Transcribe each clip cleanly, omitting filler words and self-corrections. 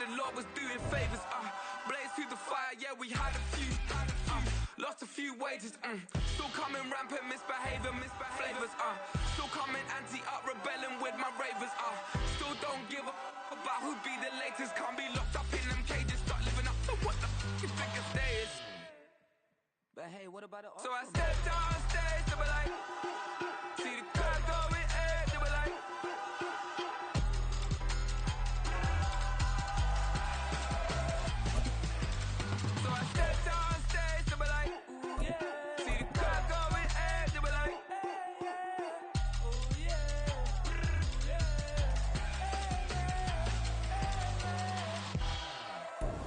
the Lord was doing favors. Blaze through the fire, yeah, we had a few. Lost a few wages. Still coming rampant, misbehavior, flavors. Still coming anti-up, rebelling with my ravers. Still don't give a about who be the latest. Can't be locked up in them cages. Start living up to what the you think a day is. But hey, what about it? So I stepped on stage, they were like, see the crowd going ahead, they were like. So I stepped on stage, they were like, ooh, yeah. See the crowd going ahead, they were like, ooh, yeah.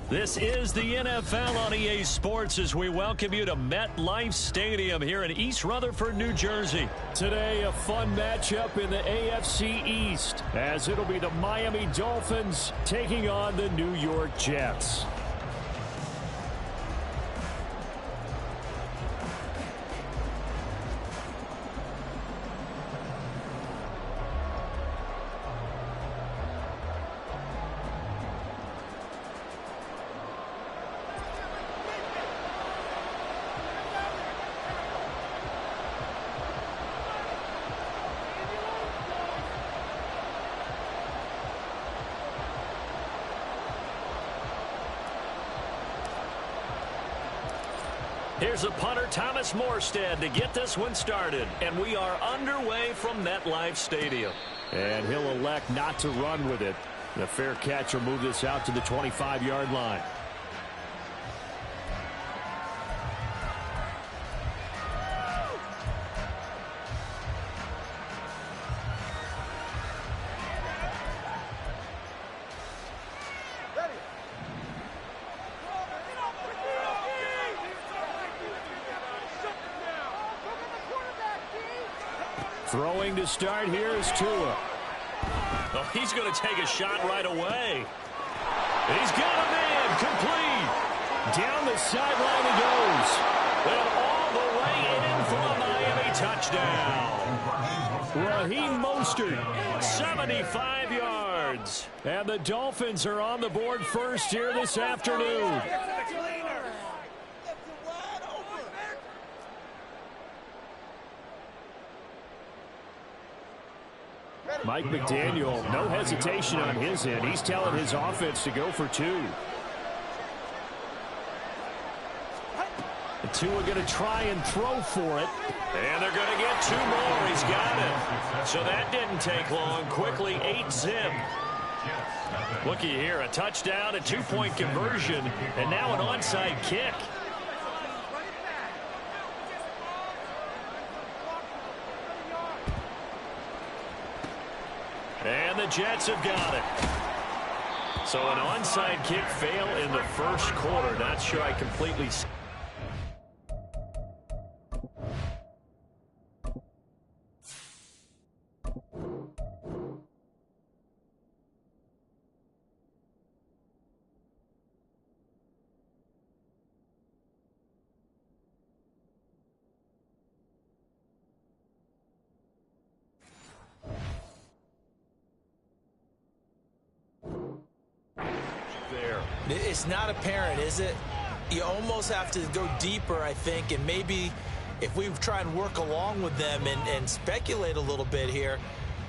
This is the NFL on EA Sports as we welcome you to MetLife Stadium here in East Rutherford, New Jersey. Today, a fun matchup in the AFC East as it'll be the Miami Dolphins taking on the New York Jets. Here's a punter, Thomas Morstead, to get this one started. And we are underway from MetLife Stadium. And he'll elect not to run with it. The fair catch will move this out to the 25-yard line. Throwing to start here is Tua. Oh, he's going to take a shot right away. He's got a man complete. Down the sideline he goes. And all the way in for a Miami touchdown. Raheem Mostert, 75 yards. And the Dolphins are on the board first here this afternoon. Mike McDaniel, no hesitation on his end. He's telling his offense to go for two. The two are going to try and throw for it. And they're going to get two more. He's got it. So that didn't take long. Quickly, 8-zip. Looky here, a touchdown, a two-point conversion, and now an onside kick. And the Jets have got it. So an onside kick fail in the first quarter. Not sure I completely... It's not apparent, is it? You almost have to go deeper, I think, and maybe if we try and work along with them and speculate a little bit here,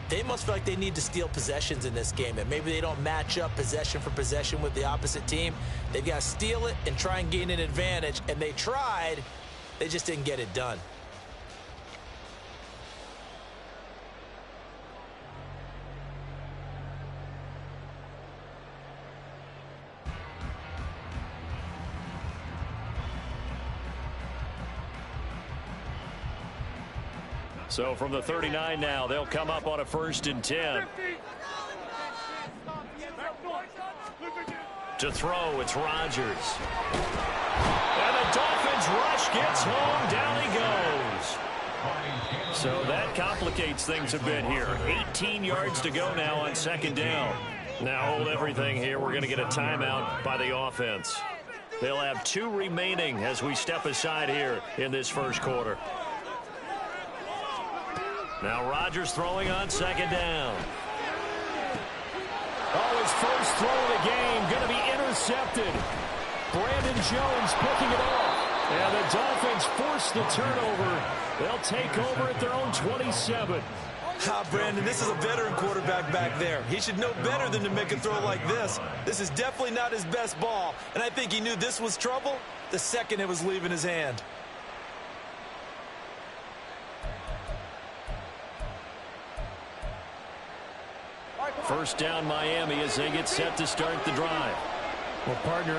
they must feel like they need to steal possessions in this game, and maybe they don't match up possession for possession with the opposite team. They've got to steal it and try and gain an advantage, and they tried. They just didn't get it done. So from the 39 now, they'll come up on a 1st and 10. To throw, it's Rodgers. And the Dolphins rush gets home. Down he goes. So that complicates things a bit here. 18 yards to go now on 2nd down. Now hold everything here. We're going to get a timeout by the offense. They'll have 2 remaining as we step aside here in this first quarter. Now Rodgers throwing on 2nd down. Oh, his first throw of the game, going to be intercepted. Brandon Jones picking it off. And the Dolphins force the turnover. They'll take over at their own 27. Brandon, this is a veteran quarterback back there. He should know better than to make a throw like this. This is definitely not his best ball, and I think he knew this was trouble the second it was leaving his hand. First down Miami as they get set to start the drive. Well, partner,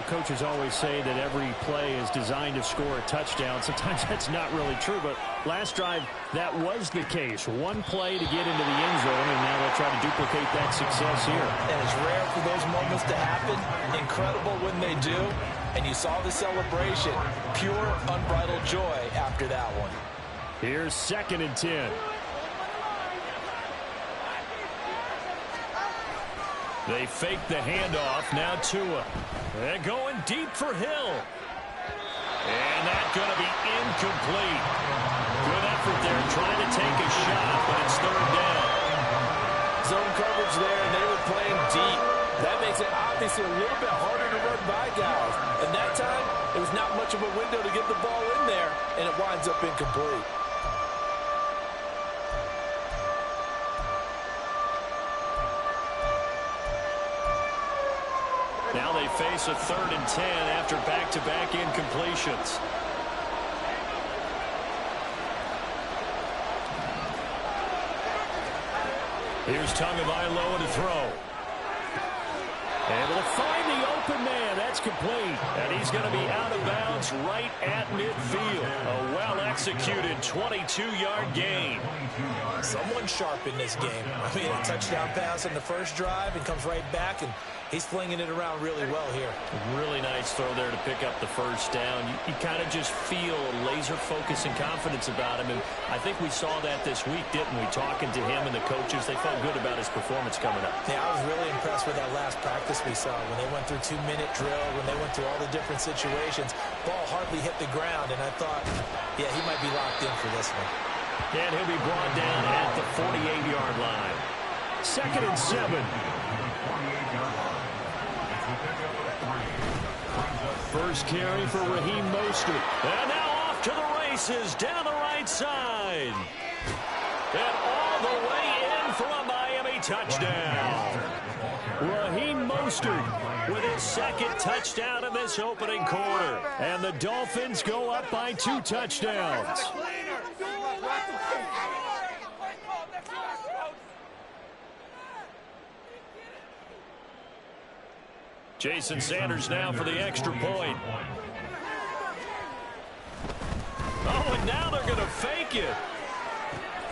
coaches always say that every play is designed to score a touchdown. Sometimes that's not really true, but last drive, that was the case. One play to get into the end zone, and now they'll try to duplicate that success here. And it's rare for those moments to happen. Incredible when they do. And you saw the celebration. Pure, unbridled joy after that one. Here's 2nd and 10. They fake the handoff. Now Tua. They're going deep for Hill. And that's going to be incomplete. Good effort there trying to take a shot, but it's 3rd down. Zone coverage there, and they were playing deep. That makes it obviously a little bit harder to run by guys. And that time, it was not much of a window to get the ball in there, and it winds up incomplete. Now they face a 3rd and 10 after back-to-back incompletions. Here's Tagovailoa to throw. Able to find the open man. That's complete. And he's going to be out of bounds right at midfield. A well-executed 22-yard gain. Someone sharp in this game. I mean, a touchdown pass on the first drive and comes right back, and he's flinging it around really well here. Really nice throw there to pick up the first down. You kind of just feel a laser focus and confidence about him, and I think we saw that this week, didn't we? Talking to him and the coaches, they felt good about his performance coming up. Yeah, I was really impressed with that last practice we saw when they went through 2-minute drill, when they went through all the different situations. Ball hardly hit the ground, and I thought, yeah, he might be locked in for this one. And he'll be brought down at the 48-yard line. 2nd and 7. First carry for Raheem Mostert. And now off to the races down the right side. And all the way in for a Miami touchdown. Raheem Mostert with his 2nd touchdown in this opening quarter. And the Dolphins go up by 2 touchdowns. Jason Sanders now for the extra point. Oh, and now they're going to fake it.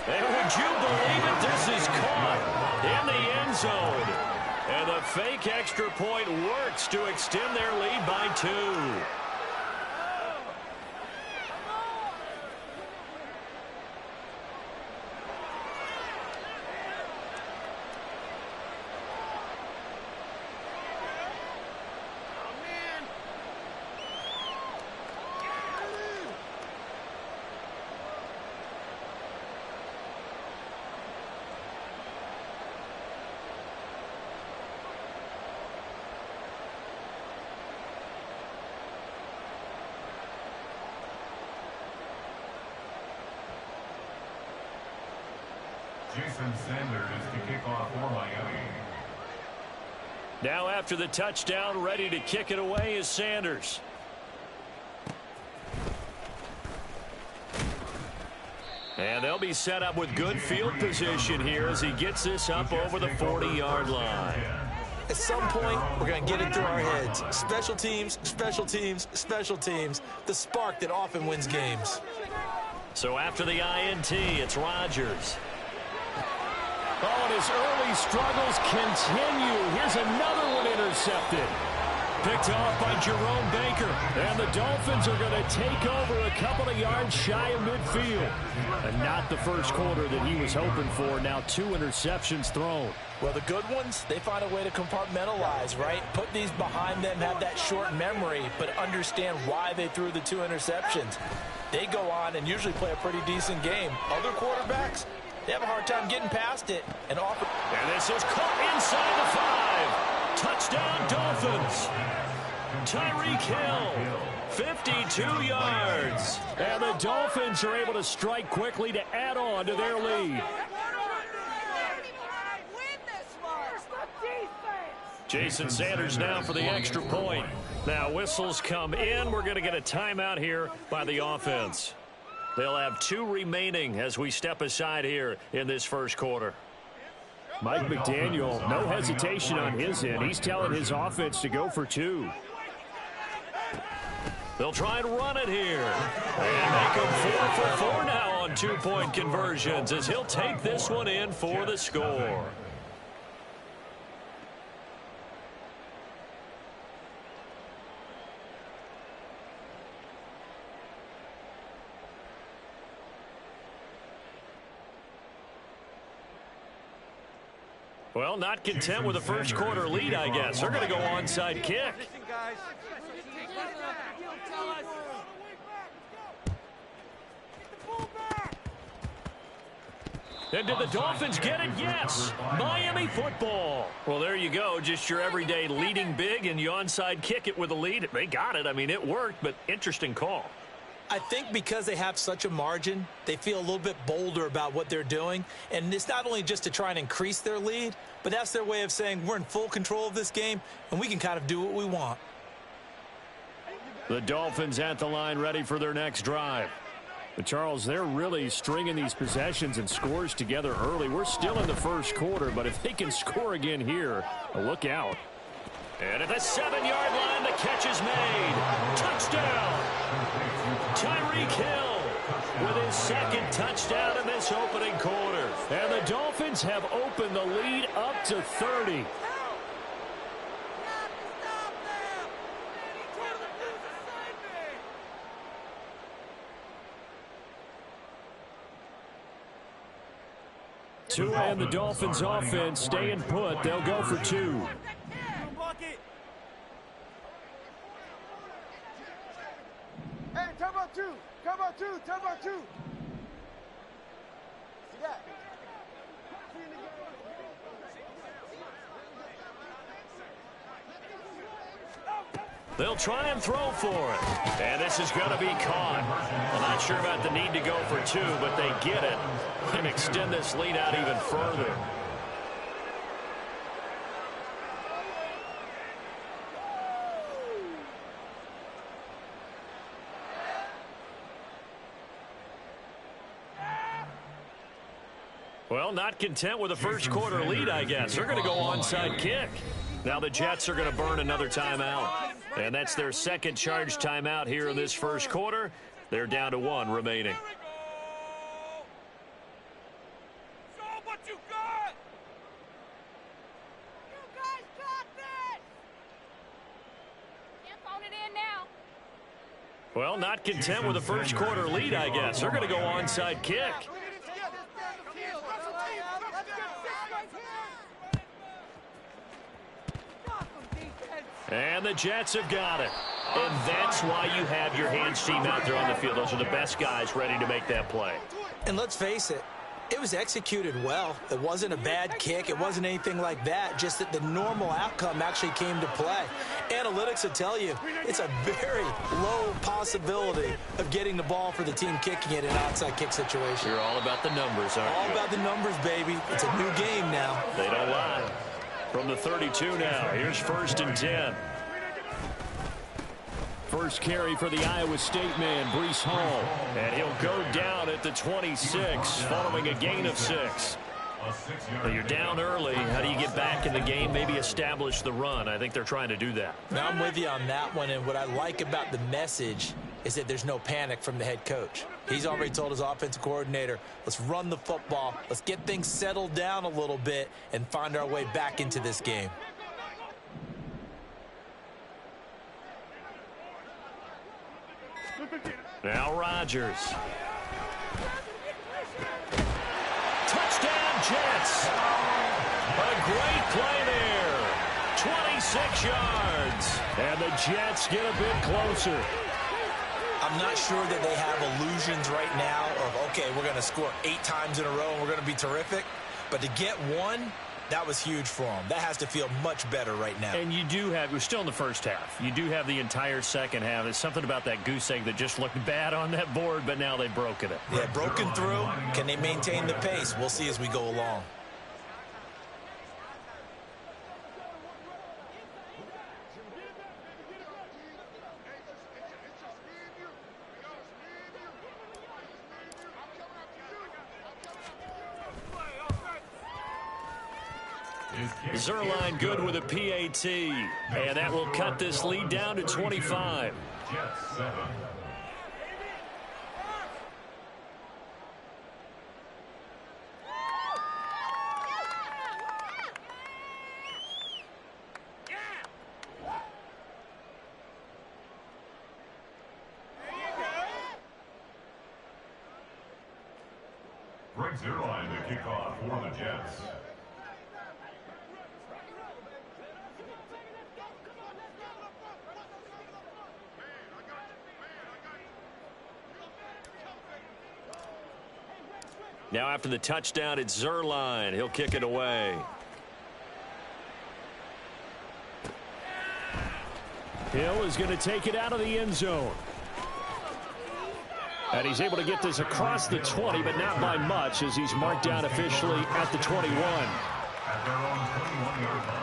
And would you believe it? This is caught in the end zone. And the fake extra point works to extend their lead by 2. Jason Sanders to kick off for Miami. Now after the touchdown, ready to kick it away is Sanders. And they'll be set up with good field position here as he gets this up over the 40-yard line. At some point, we're going to get it through our heads. Special teams, special teams, special teams. The spark that often wins games. So after the INT, it's Rodgers. Oh, and his early struggles continue. Here's another one intercepted. Picked off by Jerome Baker. And the Dolphins are going to take over a couple of yards shy of midfield. And not the first quarter that he was hoping for. Now 2 interceptions thrown. Well, the good ones, they find a way to compartmentalize, right? Put these behind them, have that short memory, but understand why they threw the 2 interceptions. They go on and usually play a pretty decent game. Other quarterbacks, They have a hard time getting past it and offer. And this is caught inside the 5. Touchdown, Dolphins. Tyreek Hill, 52 yards. And the Dolphins are able to strike quickly to add on to their lead. Jason Sanders now for the extra point. Now whistles come in. We're going to get a timeout here by the offense. They'll have 2 remaining as we step aside here in this first quarter. Mike McDaniel, no hesitation on his end. He's telling his offense to go for 2. They'll try and run it here. And make him 4 for 4 now on 2-point conversions as he'll take this one in for the score. Well, not content with the first quarter lead, I guess. They're going to go onside kick. And did the Dolphins get it? Yes. Miami football. Well, there you go. Just your everyday leading big, and you onside kick it with a lead. They got it. I mean, it worked, but interesting call. I think because they have such a margin, they feel a little bit bolder about what they're doing. And it's not only just to try and increase their lead, but that's their way of saying we're in full control of this game, and we can kind of do what we want. The Dolphins at the line ready for their next drive. But Charles, they're really stringing these possessions and scores together early. We're still in the first quarter, but if they can score again here, look out. And at the 7-yard line, the catch is made. Touchdown! Tyreek Hill with his second touchdown in this opening quarter. And the Dolphins have opened the lead up to 30. Tua and the Dolphins offense staying put. They'll go for 2. Hey, talk about 2. Talk about 2. Talk about 2. See that? They'll try and throw for it. And this is going to be caught. I'm not sure about the need to go for 2, but they get it and extend this lead out even further. Well, not content with a first quarter lead, I guess. They're going to go onside kick. Now the Jets are going to burn another timeout. And that's their second charge timeout here in this first quarter. They're down to 1 remaining. Show what you got! You guys got this! Can't phone it in now. Well, not content with a first quarter lead, I guess. They're going to go onside kick. And the Jets have got it. And that's why you have your hands team out there on the field. Those are the best guys ready to make that play. And let's face it, it was executed well. It wasn't a bad kick. It wasn't anything like that. Just that the normal outcome actually came to play. Analytics will tell you it's a very low possibility of getting the ball for the team kicking it in an onside kick situation. You're all about the numbers, aren't you? All about the numbers, baby. It's a new game now. They don't lie. From the 32 now, here's 1st and 10. First carry for the Iowa State man, Breece Hall. And he'll go down at the 26, following a gain of 6. Well, you're down early. How do you get back in the game? Maybe establish the run. I think they're trying to do that. Now, I'm with you on that one, and what I like about the message is that there's no panic from the head coach. He's already told his offensive coordinator, let's run the football, let's get things settled down a little bit and find our way back into this game. Now Rodgers. Touchdown Jets. A great play there. 26 yards. And the Jets get a bit closer. I'm I'm not sure that they have illusions right now of, okay, we're going to score 8 times in a row and we're going to be terrific. But to get one, that was huge for them. That has to feel much better right now. And you do have, we're still in the first half. You do have the entire second half. There's something about that goose egg that just looked bad on that board, but now they've broken it. Yeah, broken through. Can they maintain the pace? We'll see as we go along. Zerline good with a PAT, and that will cut this lead down to 25. Jets 7. Greg Zerline to kick off for the Jets. Now after the touchdown, it's Zerline. He'll kick it away. Hill is going to take it out of the end zone. And he's able to get this across the 20, but not by much, as he's marked down officially at the 21. At their own 21-yard line.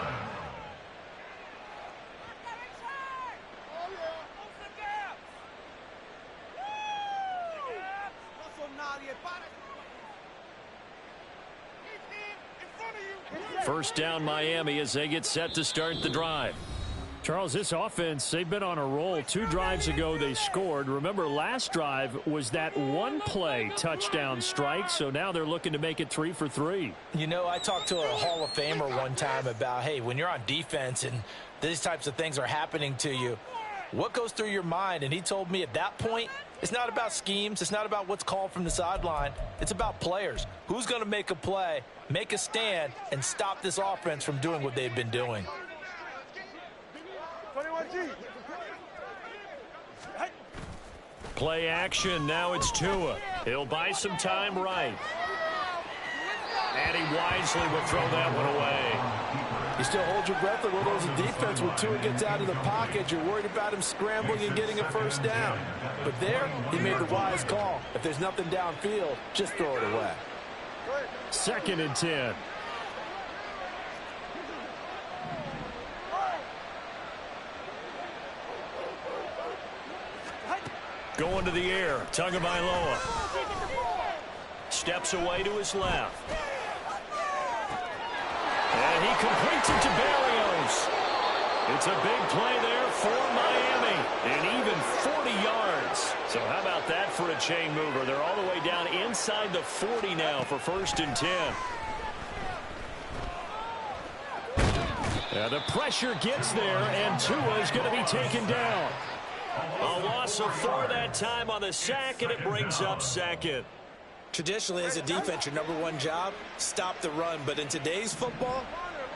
First down Miami as they get set to start the drive. Charles, this offense, they've been on a roll. 2 drives ago they scored. Remember, last drive was that one-play touchdown strike, so now they're looking to make it 3 for 3. You know, I talked to a Hall of Famer one time about, hey, when you're on defense and these types of things are happening to you, what goes through your mind? And he told me at that point, it's not about schemes. It's not about what's called from the sideline. It's about players. Who's going to make a play, make a stand, and stop this offense from doing what they've been doing? 21G. Play action. Now it's Tua. He'll buy some time right. And he wisely will throw that one away. You still hold your breath a little as a defense when Tua gets out of the pocket. You're worried about him scrambling and getting a first down. But there, he made the wise call. If there's nothing downfield, just throw it away. 2nd and 10. Going to the air. Tagovailoa steps away to his left. And he completes it to Berrios. It's a big play there for Miami. And even 40 yards. So how about that for a chain mover? They're all the way down inside the 40 now for 1st and 10. The pressure gets there, and Tua is going to be taken down. A loss of 4 that time on the sack, and it brings up 2nd. Traditionally, as a defense, your #1 job, stop the run. But in today's football,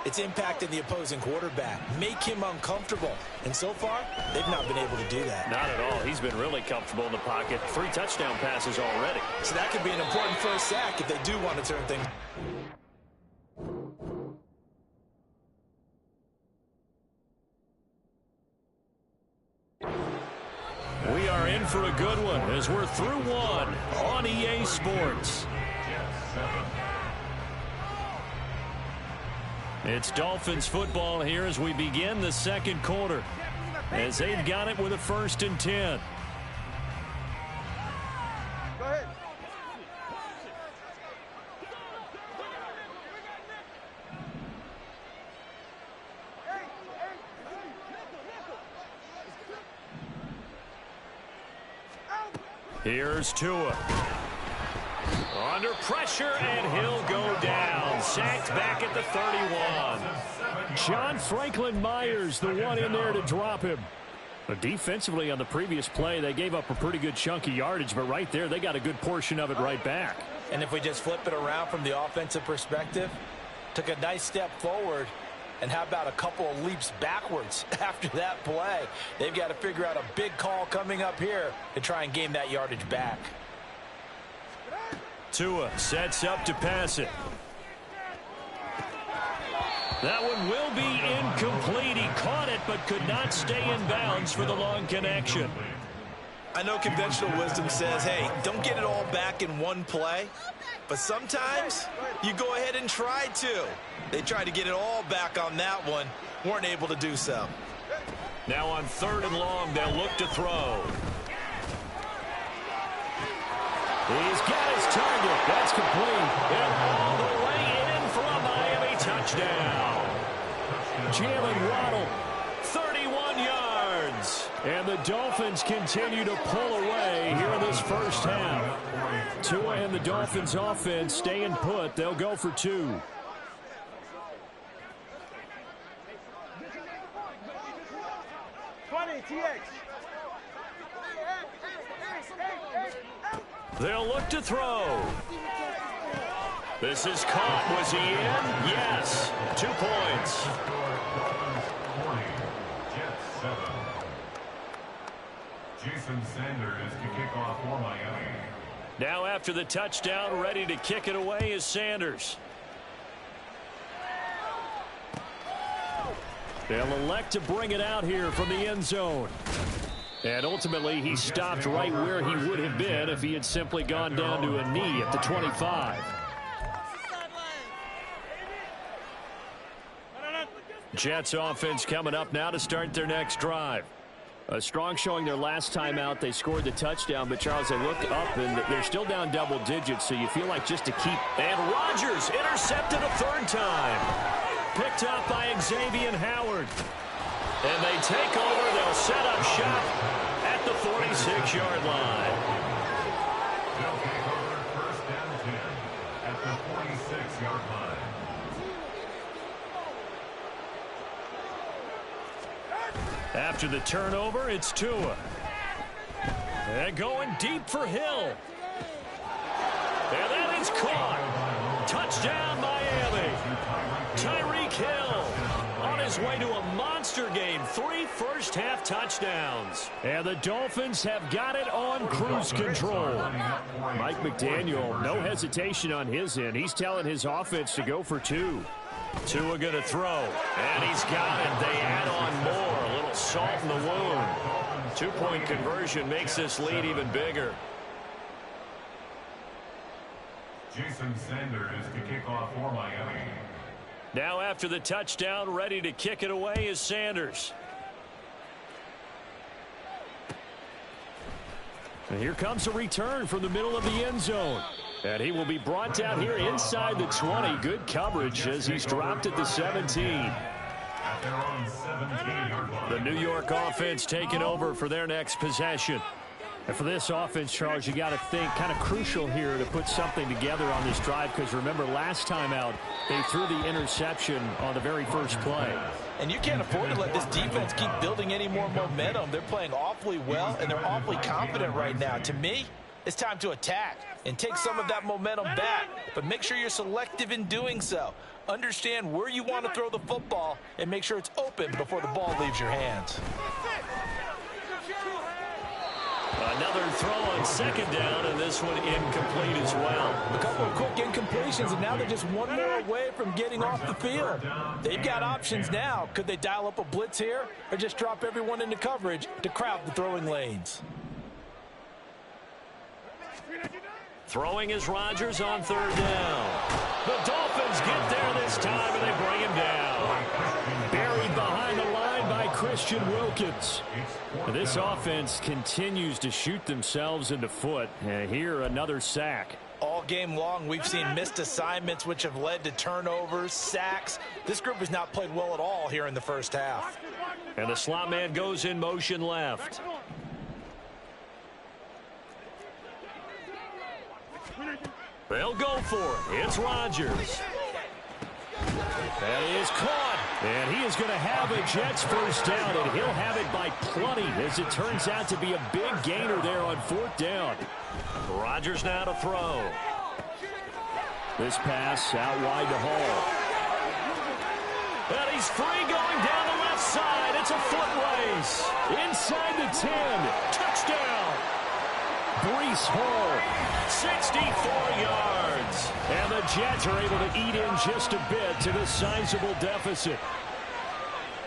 it's impacting the opposing quarterback. Make him uncomfortable. And so far, they've not been able to do that. Not at all. He's been really comfortable in the pocket. 3 touchdown passes already. So that could be an important first sack if they do want to turn things. We are in for a good one as we're through 1 on EA Sports. It's Dolphins football here as we begin the 2nd quarter, as they've got it with a 1st and 10. Go ahead. Here's Tua. Under pressure, and he'll go down. Sacked back at the 31. John Franklin Myers, the one in there to drop him. But defensively on the previous play, they gave up a pretty good chunk of yardage, but right there, they got a good portion of it right back. And if we just flip it around from the offensive perspective, took a nice step forward And how about a couple of leaps backwards after that play? They've got to figure out a big call coming up here to try and gain that yardage back. Tua sets up to pass it. That one will be incomplete. He caught it but could not stay in bounds for the long connection. I know conventional wisdom says, hey, don't get it all back in one play. But sometimes you go ahead and try to. They tried to get it all back on that one. Weren't able to do so. Now on 3rd and long, they'll look to throw. He's got his target. That's complete. And all the way in for a Miami touchdown. Jalen Waddle, 31 yards. And the Dolphins continue to pull away here in this first half. Tua and the Dolphins offense staying put. They'll go for 2. They'll look to throw. This is caught. Was he in? Yes. 2 points. 40, Jets 7. Jason Sanders to kick off for Miami. Now after the touchdown, ready to kick it away is Sanders. They'll elect to bring it out here from the end zone. And ultimately, he stopped right where he would have been if he had simply gone down to a knee at the 25. Jets offense coming up now to start their next drive. A strong showing their last time out. They scored the touchdown, but Charles, they look up and they're still down double digits, so you feel like just to keep. And Rodgers intercepted a 3rd time. Picked up by Xavier Howard. And they take over. They'll set up shop at the 46-yard line. They'll take over 1st and 10 at the 46-yard line. After the turnover, it's Tua. And going deep for Hill. And that is caught. Touchdown, Miami. Tyreek Hill on his way to a monster game. 3 first-half touchdowns. And the Dolphins have got it on cruise control. Mike McDaniel, no hesitation on his end. He's telling his offense to go for 2. Tua going to throw. And he's got it. They add on more. A little salt in the wound. 2-point conversion makes this lead even bigger. Jason Sanders to kick off for Miami. Now after the touchdown, ready to kick it away is Sanders. And here comes a return from the middle of the end zone. And he will be brought down here inside the 20. Good coverage as he's dropped at the 17. The New York offense taking over for their next possession. And for this offense, Charles, you got to think kind of crucial here to put something together on this drive, because remember last time out they threw the interception on the very first play. And you can't afford to let this defense keep building any more momentum. They're playing awfully well, and they're awfully confident right now. To me, it's time to attack and take some of that momentum back, but make sure you're selective in doing so. Understand where you want to throw the football and make sure it's open before the ball leaves your hands. Another throw on 2nd down, and this one incomplete as well. A couple of quick incompletions, and now they're just one more away from getting off the field. They've got options now. Could they dial up a blitz here or just drop everyone into coverage to crowd the throwing lanes? Throwing is Rodgers on 3rd down. The Dolphins get there this time, and they bring him down. Buried behind the line by Christian Wilkins. This offense continues to shoot themselves in the foot. And here, another sack. All game long, we've seen missed assignments, which have led to turnovers, sacks. This group has not played well at all here in the first half. And the slot man goes in motion left. They'll go for it. It's Rodgers. That is caught. And he is going to have a Jets first down, and he'll have it by plenty, as it turns out to be a big gainer there on 4th down. Rodgers now to throw. This pass out wide to Hall. And he's He's free going down the left side. It's a foot race. Inside the 10. Touchdown. Breece Hall, 64 yards. And the Jets are able to eat in just a bit to this sizable deficit.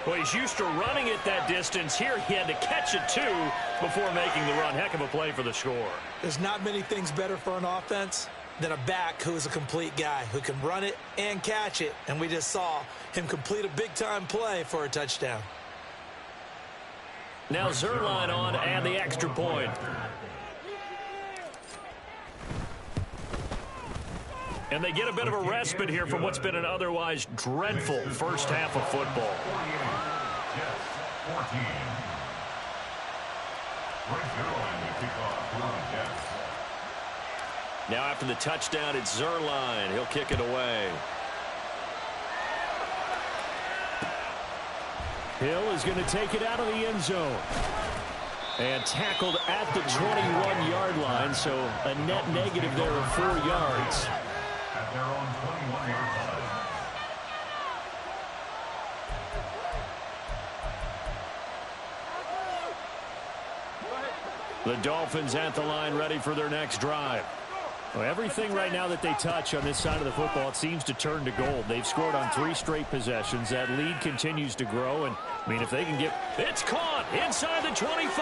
Well, he's used to running it that distance. Here he had to catch it, too, before making the run. Heck of a play for the score. There's not many things better for an offense than a back who is a complete guy who can run it and catch it. And we just saw him complete a big-time play for a touchdown. Now Zerline on and the extra point. And they get a bit of a respite here from what's been an otherwise dreadful first half of football. Now after the touchdown, it's Zerline. He'll kick it away. Hill is going to take it out of the end zone. And tackled at the 21-yard line, so a net negative there of 4 yards. At their own 21-yard line. The Dolphins at the line ready for their next drive. Well, everything right now that they touch on this side of the football, it seems to turn to gold. They've scored on 3 straight possessions. That lead continues to grow. And, I mean, if they can get... It's caught inside the 25.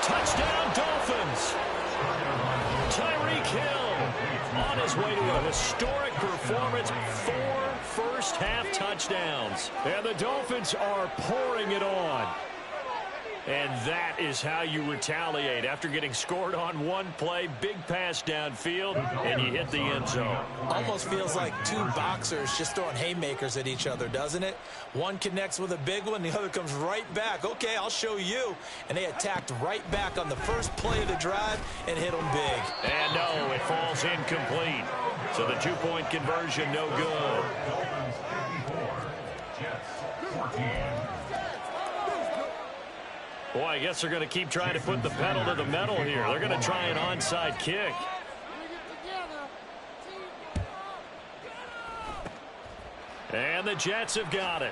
Touchdown, Dolphins. Tyreek Hill on his way to a historic performance. 4 first-half touchdowns. And the Dolphins are pouring it on. And that is how you retaliate. After getting scored on one play, big pass downfield, and you hit the end zone. Almost feels like 2 boxers just throwing haymakers at each other, doesn't it? One connects with a big one, the other comes right back. Okay, I'll show you. And they attacked right back on the first play of the drive and hit them big. And no, it falls incomplete. So the 2-point conversion, no good. Dolphins 54, Jets 14. Boy, I guess they're going to keep trying to put the pedal to the metal here. They're going to try an onside kick. And the Jets have got it.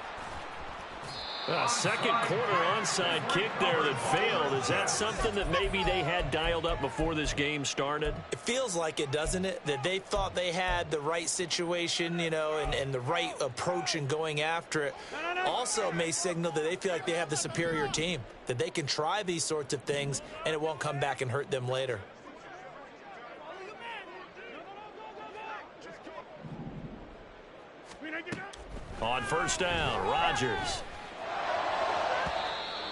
A second quarter onside kick there that failed. Is that something that maybe they had dialed up before this game started? It feels like it, doesn't it? That they thought they had the right situation, you know, and the right approach in going after it. Also may signal that they feel like they have the superior team, that they can try these sorts of things and it won't come back and hurt them later. On first down, Rodgers.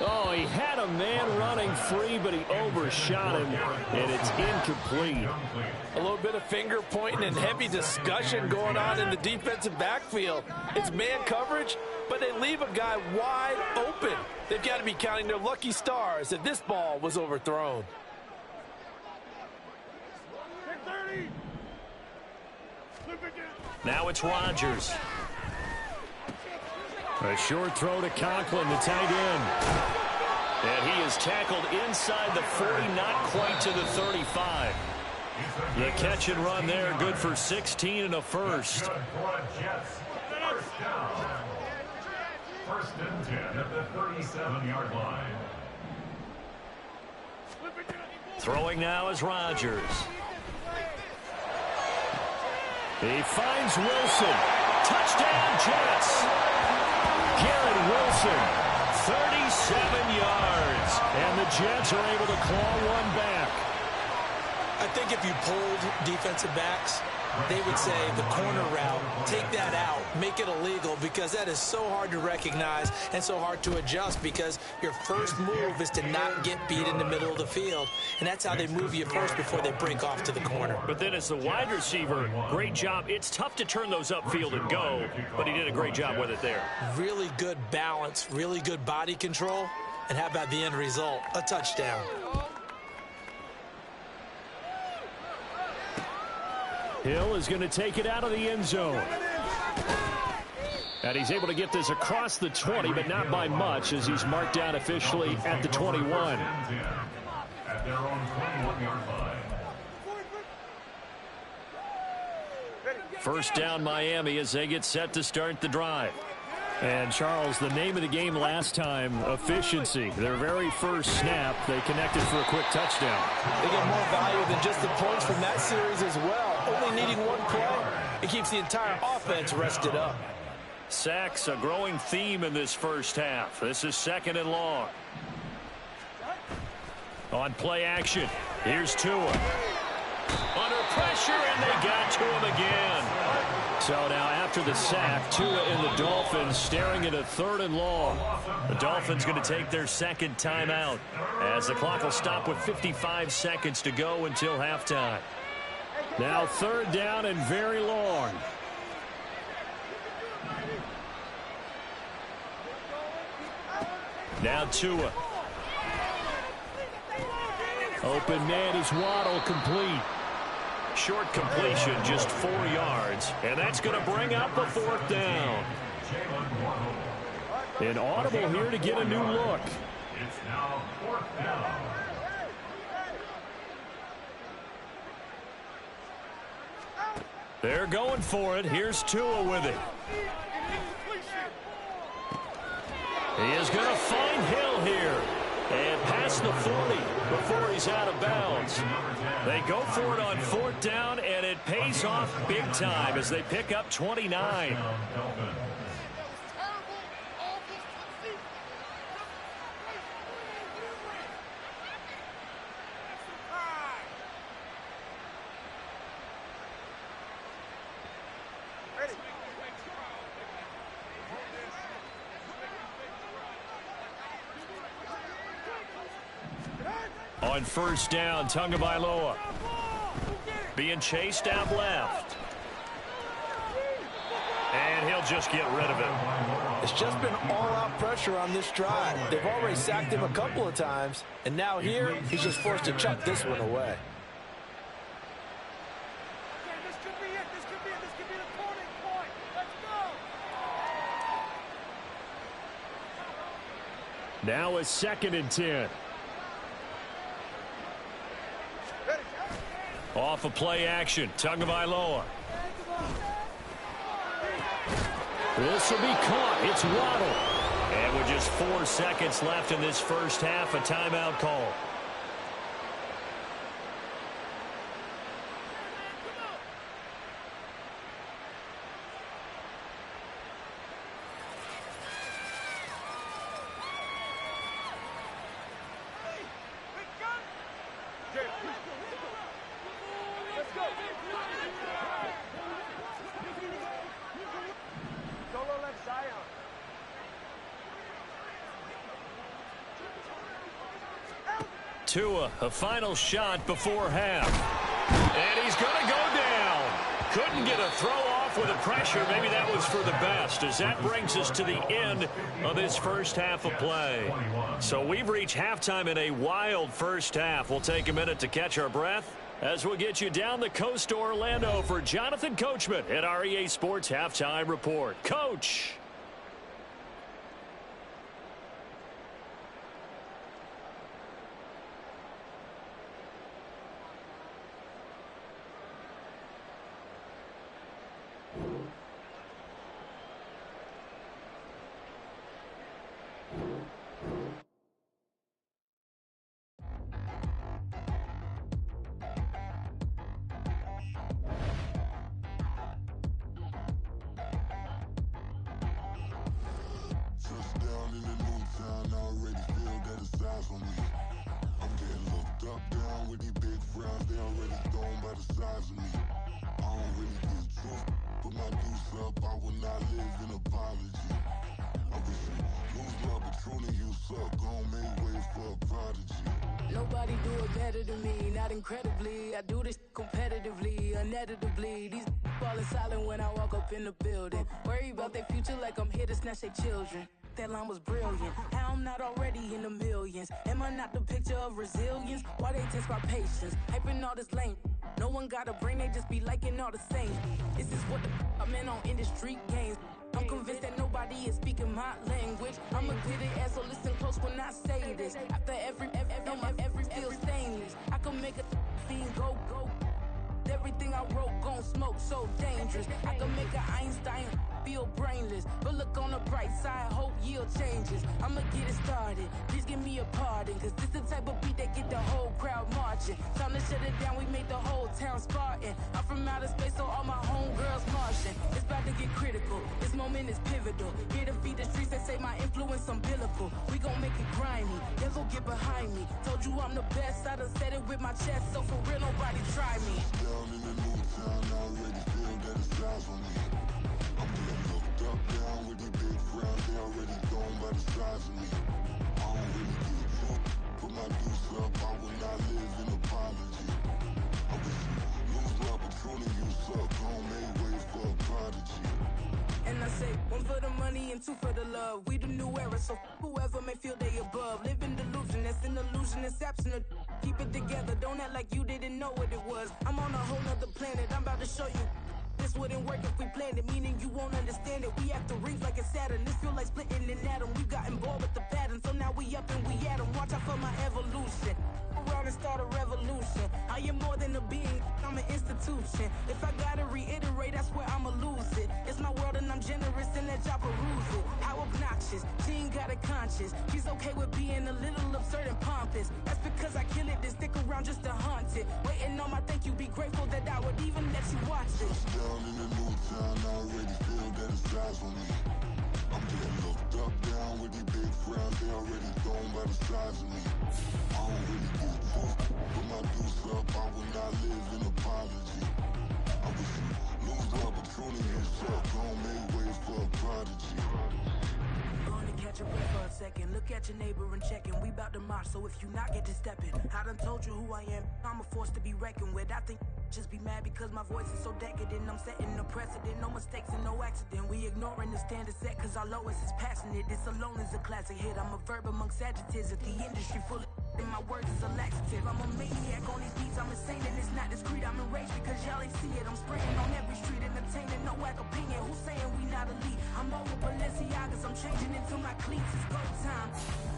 Oh, he had a man running free, but he overshot him, and it's incomplete. A little bit of finger pointing and heavy discussion going on in the defensive backfield. It's man coverage, but they leave a guy wide open. They've got to be counting their lucky stars that this ball was overthrown. Now it's Rodgers. A short throw to Conklin, the tight end. And he is tackled inside the 40, not quite to the 35. The catch and run there, good for 16 and a first. Good for Jets. First down. First and 10 at the 37-yard line. Throwing now is Rodgers. He finds Wilson. Touchdown, Jets. Garrett Wilson, 37 yards. and the Jets are able to claw one back. I think if you pulled defensive backs, they would say the corner route, take that out, make it illegal, because that is so hard to recognize and so hard to adjust, because your first move is to not get beat in the middle of the field, and that's how they move you first before they break off to the corner. But then as the wide receiver, great job. It's tough to turn those upfield and go, but he did a great job with it there. Really good balance, really good body control, and how about the end result? A touchdown. Hill is going to take it out of the end zone. And he's able to get this across the 20, but not by much, as he's marked down officially at the 21. At their own 21-yard line. First down Miami as they get set to start the drive. And, Charles, the name of the game last time, efficiency. Their very first snap, they connected for a quick touchdown. They get more value than just the points from that series as well. Only needing one play, it keeps the entire offense rested up. Sacks, a growing theme in this first half. This is 2nd and long. On play action, here's Tua. Under pressure, and they got to him again. So now after the sack, Tua and the Dolphins staring at a 3rd and long. The Dolphins going to take their second timeout as the clock will stop with 55 seconds to go until halftime. Now 3rd down and very long. Now Tua. Open man is Waddle, complete. Short completion, just 4 yards. And that's going to bring up the 4th down. An audible here to get a new look. It's now 4th down. They're going for it. Here's Tua with it. He is going to find Hill here. And past the 40 before he's out of bounds. They go for it on 4th down, and it pays off big time as they pick up 29. On 1st down, Tagovailoa being chased out left. And he'll just get rid of it. It's just been all-out pressure on this drive. They've already sacked him a couple of times, and now here, he's just forced to chuck this one away. This could be it. This could be the turning point. Let's go. Now a 2nd and 10. Off of play action, Tagovailoa. This will be caught. It's Waddle. And with just 4 seconds left in this first half, a timeout call. Tua, a final shot before half. And he's going to go down. Couldn't get a throw off with the pressure. Maybe that was for the best, as that brings us to the end of this first half of play. So we've reached halftime in a wild first half. We'll take a minute to catch our breath as we'll get you down the coast to Orlando for Jonathan Coachman at our EA Sports Halftime Report. Coach. Nobody do it better than me, not incredibly. I do this competitively, uneditably. These falling silent when I walk up in the building. Worry about their future like I'm here to snatch their children. That line was brilliant. How I'm not already in the millions. Am I not the picture of resilience? Why they test my patience? Hyping all this lame. No one got a brain, they just be liking all the same. This is what the I'm in on industry games. I'm convinced that nobody is speaking my language. I'm a good ass, so listen close when I say this. After every feel stainless. I can make a scene go. Everything I wrote gon' smoke, so dangerous. I can make an Einstein feel brainless. But look on the bright side, hope yield changes. I'ma get it started, please give me a pardon. Cause this the type of beat that get the whole crowd marching. Time to shut it down, we made the whole town Spartan. I'm from outer space, so all my homegirls Martian. It's about to get critical, this moment is pivotal. Here to feed the streets, they say my influence umbilical. We gon' make it grimy, yeah, go get behind me. Told you I'm the best, I done said it with my chest. So for real, nobody try me. Down in the new town, I already feel that it's eyes on me. I'm getting looked up, down with the big crowd. They already gone by the size of me. I don't really give a fuck, put my deuce up. I will not live in apology. I wish you lose the opportunity, you suck. Home made way for a prodigy. And I say, one for the money and two for the love. We the new era, so whoever may feel they above. Live in delusion, that's an illusion, it's absent. Keep it together, don't act like you didn't know what it was. I'm on a whole nother planet, I'm about to show you. This wouldn't work if we planned it, meaning you won't understand it. We have to rings like a Saturn, this feel like splitting an atom. We got involved with the pattern, so now we up and we at 'em. Watch out for my evolution. Around and start a revolution. I am more than a being, I'm an institution. If I gotta reiterate, that's where I'ma lose it. It's my world and I'm generous and let y'all peruse it. How obnoxious, she ain't got a conscience. She's okay with being a little absurd and pompous. That's because I kill it, then stick around just to haunt it. Waiting on my thank you, be grateful that I would even let you watch this. Down in the new town, I already feel that it's eyes on me. I'm getting looked up, down with the big crowd. They already gone by the size of me. I don't really give a fuck, put my deuce up. I will not live in apology. I wish you lose the opportunity, you suck. Home made way for a prodigy. Gonna catch a breath for a second. Look at your neighbor and check in. We bout to march, so if you not get to stepping. I done told you who I am. I'm a force to be reckoned with. I think just be mad because my voice is so decadent. I'm setting a precedent, no mistakes and no accident. We ignoring the standard set cause our lowest is passionate. This alone is a classic hit. I'm a verb amongst adjectives. If the industry full of and my words is a laxative. I'm a maniac on these beats, I'm insane and it's not discreet. I'm enraged because y'all ain't see it. I'm spraying on every street, entertaining, no whack opinion. Who's saying we not elite? I'm over Balenciagas, I'm changing into my cleats. It's go time,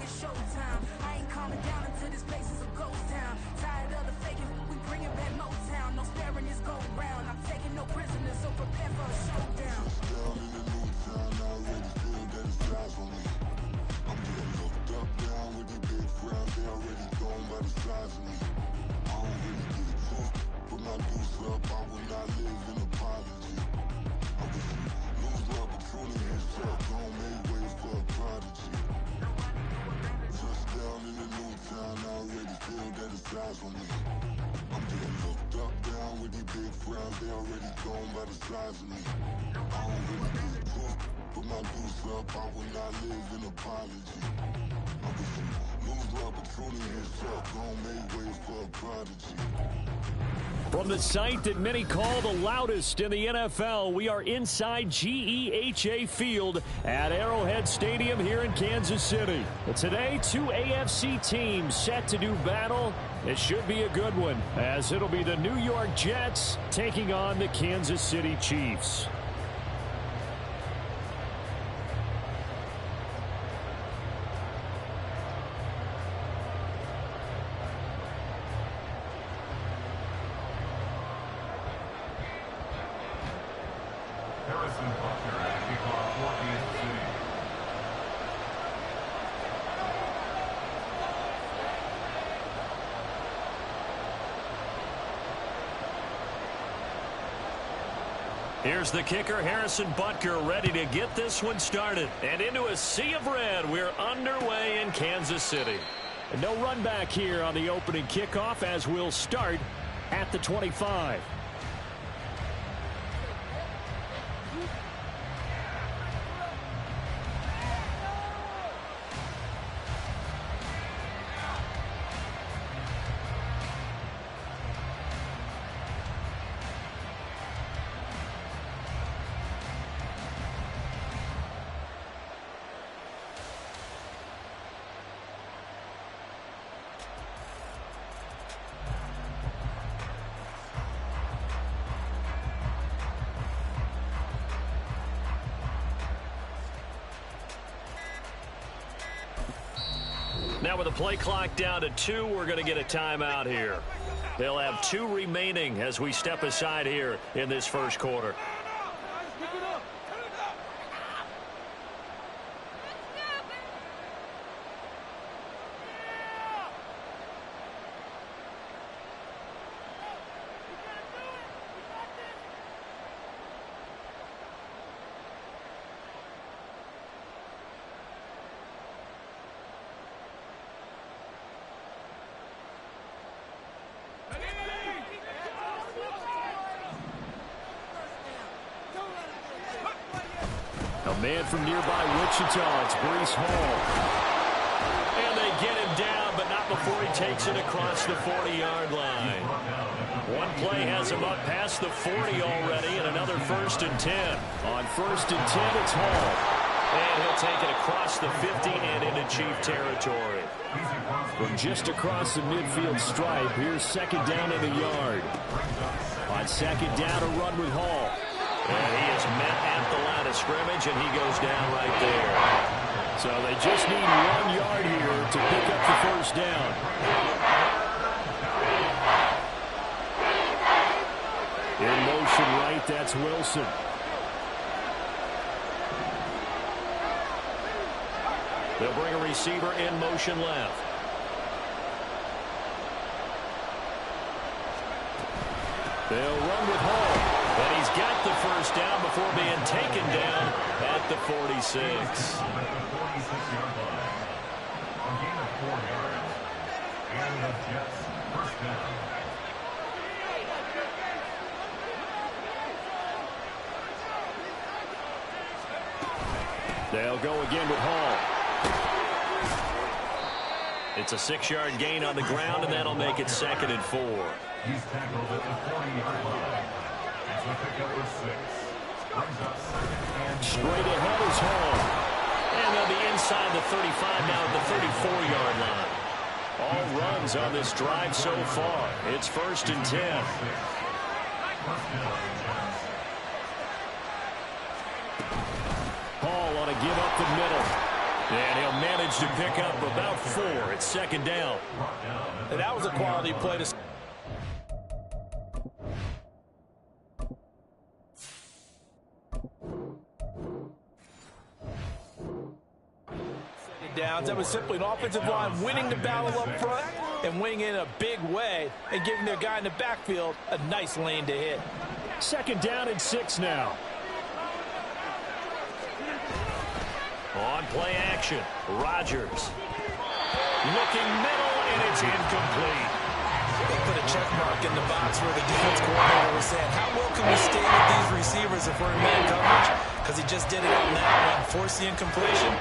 it's show time. I ain't calming down until this place is a ghost town. Tired of the faking, we bringing back Motown. No sparing this go round. I'm taking no prisoners, so prepare for a showdown. Down in the new town, I already feel that it's eyes on me. I'm getting looked up, down with the big crowd. They already gone by the size of me. I don't really give a fuck, put my deuce up. I will not live in apology. I wish you lose the opportunity, you suck. Home made way for a prodigy. Touchdown in the new town, I already feel that it's eyes on me. I'm getting looked up, down with the big crowd. They already gone by the size of me. I don't really give a fuck, put my deuce up. I will not live in apology. I wish you lose the opportunity, you suck. Home made way for a prodigy. From the site that many call the loudest in the NFL, we are inside GEHA Field at Arrowhead Stadium here in Kansas City. But today, two AFC teams set to do battle. It should be a good one, as it'll be the New York Jets taking on the Kansas City Chiefs. Here's the kicker, Harrison Butker, ready to get this one started. And into a sea of red, we're underway in Kansas City. And no run back here on the opening kickoff as we'll start at the 25. Now with the play clock down to 2, we're going to get a timeout here. They'll have 2 remaining as we step aside here in this first quarter. A man from nearby Wichita, it's Breece Hall. And they get him down, but not before he takes it across the 40-yard line. One play has him up past the 40 already, and another 1st and 10. On 1st and 10, it's Hall. And he'll take it across the 50 and into Chief territory. From just across the midfield stripe, here's 2nd down in the yard. On 2nd down, a run with Hall. And he is met at the line of scrimmage, and he goes down right there. So they just need 1 yard here to pick up the 1st down. In motion right, that's Wilson. They'll bring a receiver in motion left. They'll run with Hall. But he's got the 1st down before being taken down at the 46. 46-yard line. A gain of 4 yards. And the Jets 1st down. They'll go again with Hall. It's a 6-yard gain on the ground, and that'll make it 2nd and 4. He's tackled at the 40-yard line. That's a pickup of 6. Brings up 2nd and 4. Straight ahead is Hall. And they'll be inside the 35 now at the 34-yard line. All runs on this drive so far. It's 1st and 10. Hall ought to give up the middle. And he'll manage to pick up about 4. It's 2nd down. And that was a quality play to downs. That was simply an offensive line winning the battle up front and winning in a big way and giving their guy in the backfield a nice lane to hit. 2nd down and 6 now. On play action, Rodgers. Looking middle, and it's incomplete. They put a check mark in the box where the defense coordinator was saying, how well can we stay with these receivers if we're in man coverage? Because he just did it on that one, forced the incompletion.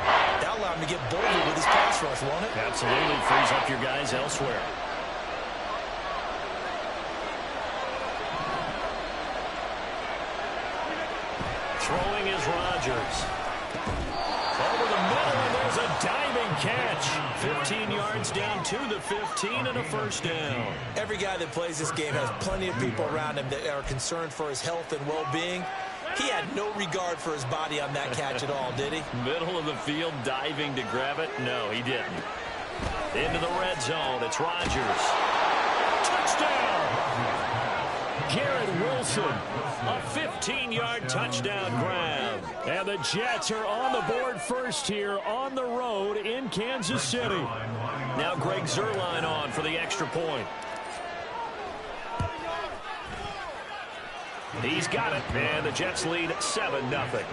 That'll allow him to get bolder with his pass rush, won't it? Absolutely, frees up your guys elsewhere. Throwing is Rodgers. Over the middle, and there's a diving catch. 15 yards down to the 15 and a 1st down. Every guy that plays this game has plenty of people around him that are concerned for his health and well-being. He had no regard for his body on that catch at all, did he? Middle of the field, diving to grab it? No, he didn't. Into the red zone, it's Rodgers. Touchdown! Garrett Wilson, a 15-yard touchdown grab. And the Jets are on the board first here on the road in Kansas City. Now Greg Zuerlein on for the extra point. He's got it, and the Jets lead 7-0.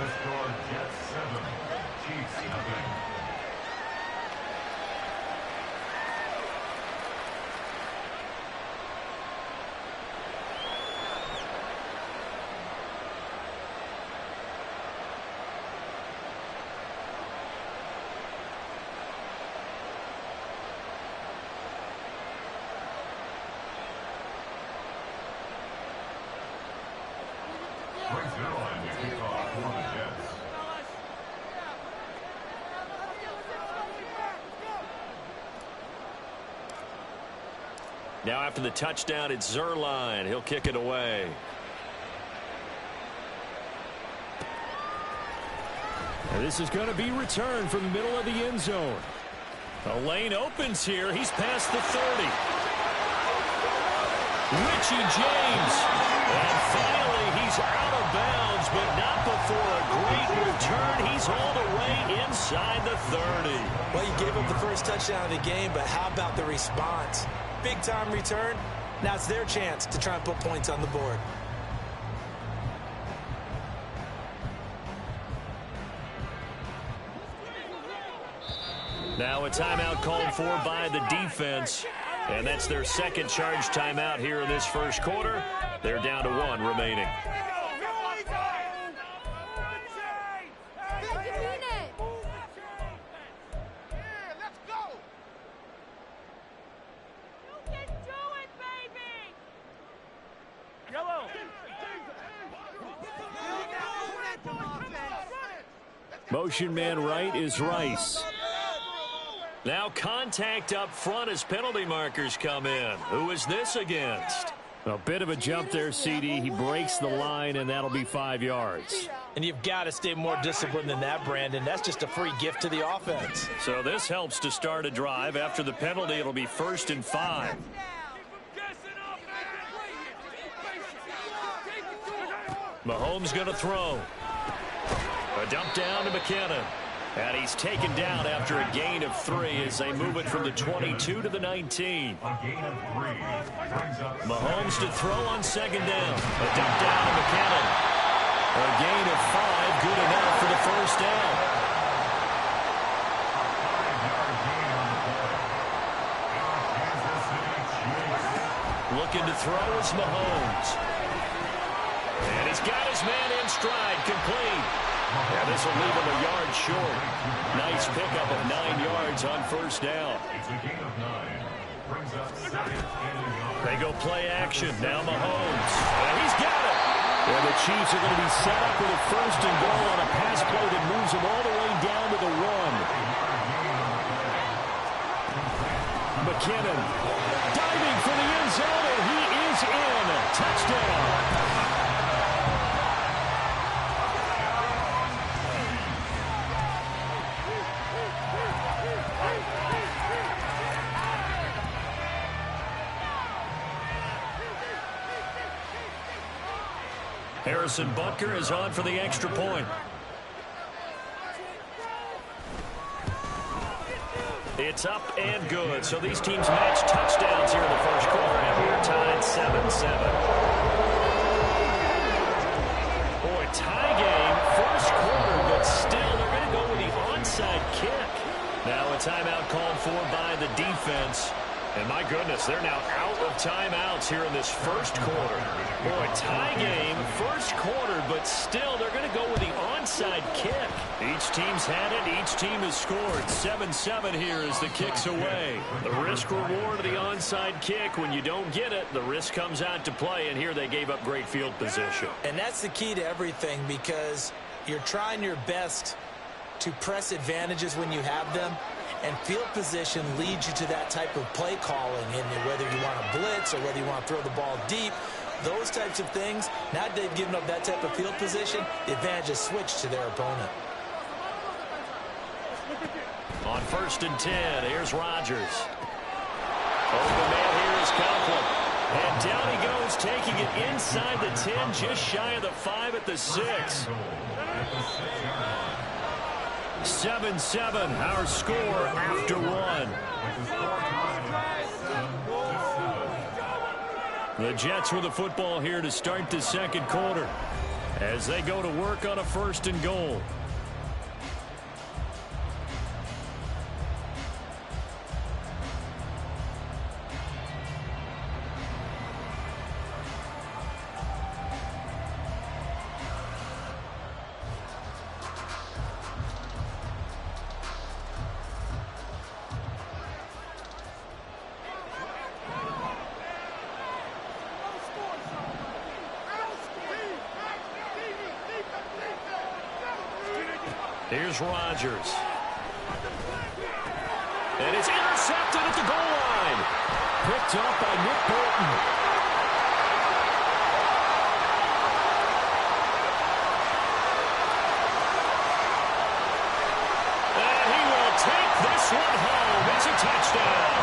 Now after the touchdown, it's Zuerlein. He'll kick it away. And this is going to be returned from the middle of the end zone. The lane opens here. He's past the 30. Richie James. And finally, he's out of bounds, but not before a great return. He's hauled away inside the 30. Well, you gave up the first touchdown of the game, but how about the response? Big-time return. Now it's their chance to try and put points on the board. Now a timeout called for by the defense. And that's their second charge timeout here in this first quarter. They're down to 1 remaining. Motion man right is Rice. Now contact up front as penalty markers come in. Who is this against? A bit of a jump there, CD. He breaks the line, and that'll be 5 yards. And you've got to stay more disciplined than that, Brandon. That's just a free gift to the offense. So this helps to start a drive. After the penalty, it'll be 1st and 5. Mahomes going to throw. A dump down to McKinnon. And he's taken down after a gain of 3 as they move it from the 22 to the 19. Mahomes to throw on 2nd down. A dump down to McKinnon. A gain of 5, good enough for the 1st down. Looking to throw is Mahomes. And he's got his man in stride, complete. Yeah, this will leave him a yard short. Nice pickup of 9 yards on 1st down. They go play action. Now Mahomes. And he's got it. Yeah, the Chiefs are going to be set up with a 1st and goal on a pass play that moves them all the way down to the 1. McKinnon diving for the end zone, and he is in. Touchdown. Harrison Butker is on for the extra point. It's up and good. So these teams match touchdowns here in the 1st quarter, and we're tied 7-7. Boy, tie game, 1st quarter, but still they're going to go with the onside kick. Now a timeout called for by the defense. And my goodness, they're now out of timeouts here in this 1st quarter. Boy, tie game, 1st quarter, but still they're going to go with the onside kick. Each team's had it. Each team has scored. 7-7 here as the kick's away. The risk-reward of the onside kick, when you don't get it, the risk comes out to play, and here they gave up great field position. And that's the key to everything, because you're trying your best to press advantages when you have them. And field position leads you to that type of play calling, and whether you want to blitz or whether you want to throw the ball deep, those types of things. Now they've given up that type of field position, the advantage is switched to their opponent. On 1st and 10, here's Rodgers. Open man here is Conklin. And down he goes, taking it inside the 10, just shy of the 5 at the 6. 7-7, our score after 1. The Jets with the football here to start the 2nd quarter as they go to work on a 1st and goal. Here's Rodgers. And it's intercepted at the goal line. Picked up by Nick Bolton. And he will take this one home. It's a touchdown.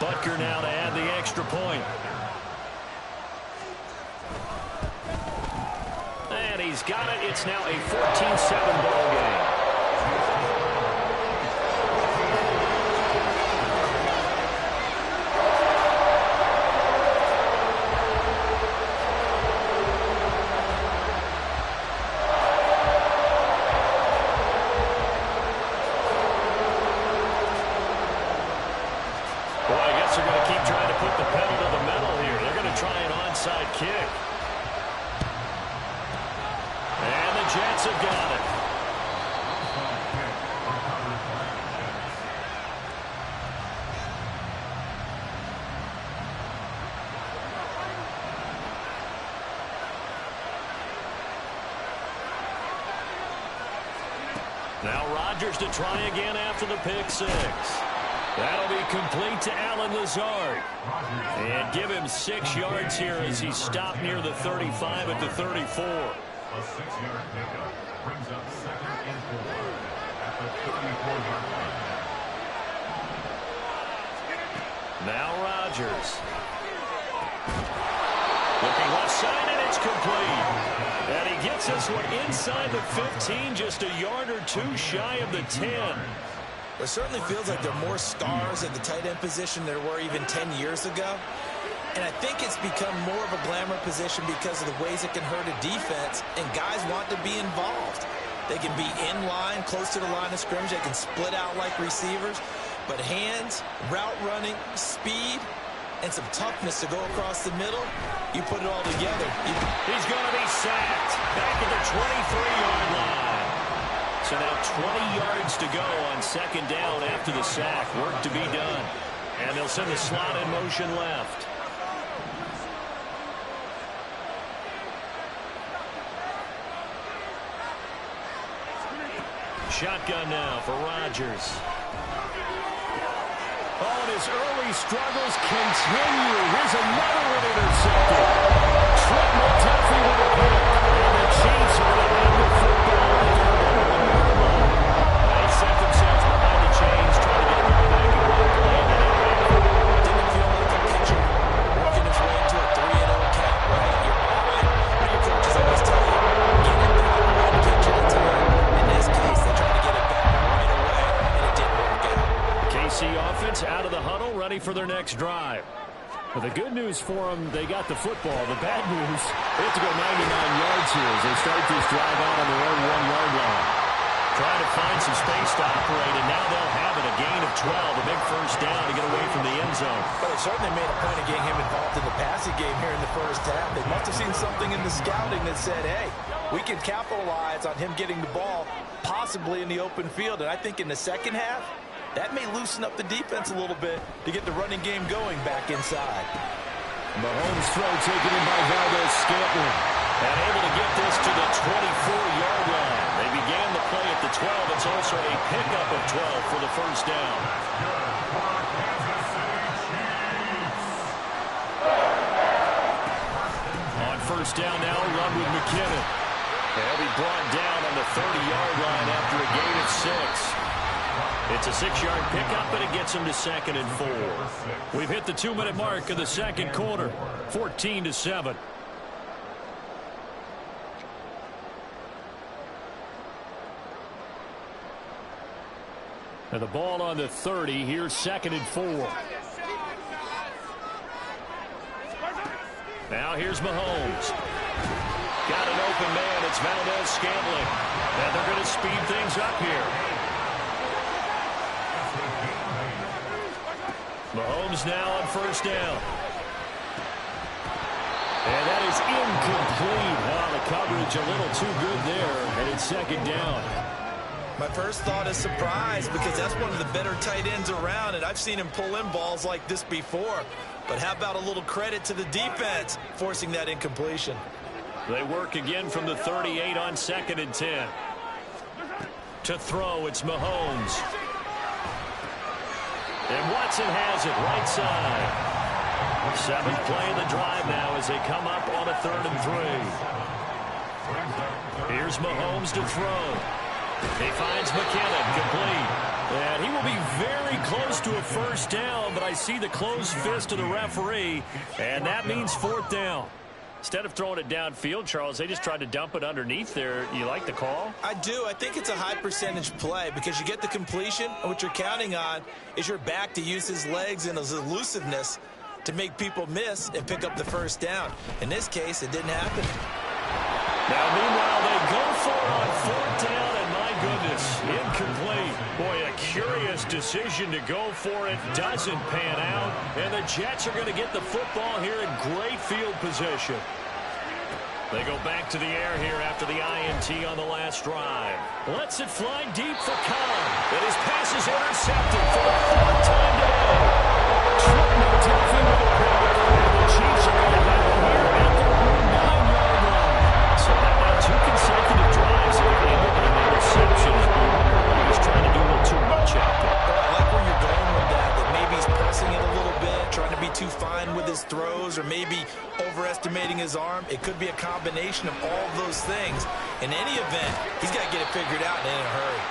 Butker now to add the extra point. And he's got it. It's now a 14-7 ball game. Kick. And the Jets have got it. Now Rodgers to try again after the pick six. That'll be complete to Alan Lazard. And give him 6 yards here as he stopped near the 35 at the 34. A 6-yard pickup brings up 2nd and 4 at the 34-yard line. Now Rodgers. Looking left side, and it's complete. And he gets this one inside the 15, just a yard or two shy of the 10. It certainly feels like there are more stars at the tight end position than there were even 10 years ago. And I think it's become more of a glamour position because of the ways it can hurt a defense, and guys want to be involved. They can be in line, close to the line of scrimmage. They can split out like receivers. But hands, route running, speed, and some toughness to go across the middle, you put it all together. He's going to be sacked back at the 23-yard line. So now 20 yards to go on 2nd down after the sack. Work to be done. And they'll send the slot in motion left. Shotgun now for Rodgers. Oh, and his early struggles continue. Here's another one intercepted. Trent McDuffie with a pick. And the Chiefs are going to have the football at their own 1-yard line. They set themselves behind the chains, trying to get the ball back and one play. Didn't feel like a pitcher working his way into a 3-0 count, right? You're behind. What your coaches always tell you, get it back one pitch at a time. In this case, they tried to get it back right away, and it didn't work out. KC offense out of the huddle, ready for their next drive. Well, the good news for them, they got the football. The bad news, they have to go 99 yards here as they start this drive out on their own 1-yard line. Trying to find some space to operate, and now they'll have it. A gain of 12, a big first down to get away from the end zone. But they certainly made a point of getting him involved in the passing game here in the first half. They must have seen something in the scouting that said, hey, we can capitalize on him getting the ball, possibly in the open field. And I think in the second half, that may loosen up the defense a little bit to get the running game going back inside. Mahomes' throw taken in by Valdez-Scantling. And able to get this to the 24-yard line. They began the play at the 12. It's also a pickup of 12 for the first down. On first down now, run with McKinnon. They'll be brought down on the 30-yard line after a gain of 6. It's a 6-yard pickup, but it gets them to 2nd and 4. We've hit the 2-minute mark of the second quarter, 14-7. And the ball on the 30. Here's 2nd and 4. Now here's Mahomes. Got an open man. It's Valdez-Scantling. And they're going to speed things up here. Mahomes now on first down. And that is incomplete. Oh, the coverage a little too good there. And it's 2nd down. My first thought is surprise because that's one of the better tight ends around, and I've seen him pull in balls like this before. But how about a little credit to the defense forcing that incompletion? They work again from the 38 on 2nd and 10. To throw, it's Mahomes. And Watson has it right side. 7th play of the drive now as they come up on a 3rd and 3. Here's Mahomes to throw. He finds McKinnon, complete. And he will be very close to a first down, but I see the closed fist of the referee, and that means 4th down. Instead of throwing it downfield, Charles, they just tried to dump it underneath there. You like the call? I do. I think it's a high percentage play because you get the completion, and what you're counting on is your back to use his legs and his elusiveness to make people miss and pick up the first down. In this case, it didn't happen. Now, meanwhile, they go for it on 4th down, and my goodness, incomplete. Boy, a curious decision to go for it. Doesn't pan out, and the Jets are going to get the football here in great field position. They go back to the air here after the INT on the last drive. Lets it fly deep for Khan. And his pass is intercepted for the 4th time today. Trent McDuffie with a pick. And the Chiefs are going to have it here at their own 9-yard line. So how about 2 consecutive drives that have ended in interceptions? his throws or maybe overestimating his arm. It could be a combination of all of those things. In any event, he's got to get it figured out and in a hurry.